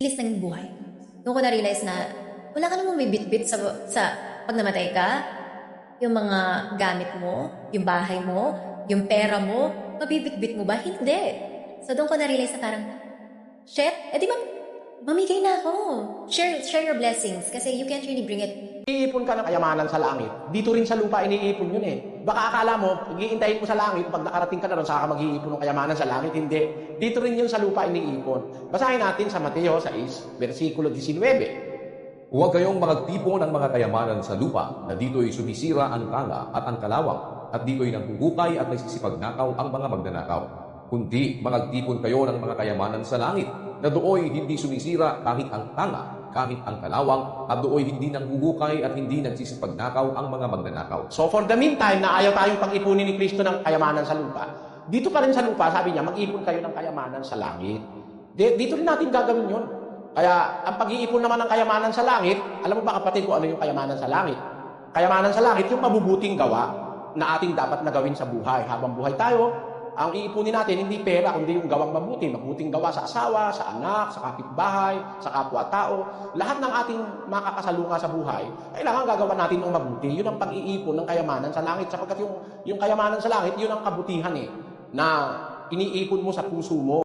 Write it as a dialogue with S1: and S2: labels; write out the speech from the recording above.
S1: bilis ng buhay. Doon ko na-realize na wala ka namang may bitbit sa pag namatay ka. Yung mga gamit mo, yung bahay mo, yung pera mo, mabibitbit mo ba? Hindi. So doon ko na-realize na parang, shit, di ba, mamigay na ako. Share your blessings kasi you can't really bring it.
S2: Iipon ka ng kayamanan sa langit. Dito rin sa lupa iniipon yun eh. Baka akala mo, iintayin mo sa langit, pag nakarating ka na ron, saka mag-iipon ng kayamanan sa langit. Hindi. Dito rin yun sa lupa iniipon. Basahin natin sa Mateo 6, versikulo 19.
S3: Huwag kayong magagtipon ng mga kayamanan sa lupa, na dito'y sumisira ang tanga at ang kalawang, at dito'y nanghuhukay at nagsisipagnakaw ang mga magnanakaw. Kundi magagtipon kayo ng mga kayamanan sa langit, na dooy hindi sumisira kahit ang tanga, kahit ang kalawang, at dooy hindi nanghuhukay at hindi nagsisipagnakaw ang mga magnanakaw.
S2: So for the meantime, na ayaw tayong pag-ipunin ni Kristo ng kayamanan sa lupa, dito pa rin sa lupa, sabi niya, mag-ipon kayo ng kayamanan sa langit. Dito rin natin gagawin yun. Kaya, ang pag-iipon naman ng kayamanan sa langit, alam mo ba kapatid ko ano yung kayamanan sa langit? Kayamanan sa langit, yung mabubuting gawa na ating dapat na gawin sa buhay. Habang buhay tayo, ang iipunin natin, hindi pera, kundi yung gawang mabuti. Mabuting gawa sa asawa, sa anak, sa kapitbahay, sa kapwa-tao. Lahat ng ating makakasalunga sa buhay, kailangan gagawa natin ng mabuti. Yun ang pag-iipon ng kayamanan sa langit. Sapagkat yung kayamanan sa langit, yun ang kabutihan na iniipon mo sa puso mo.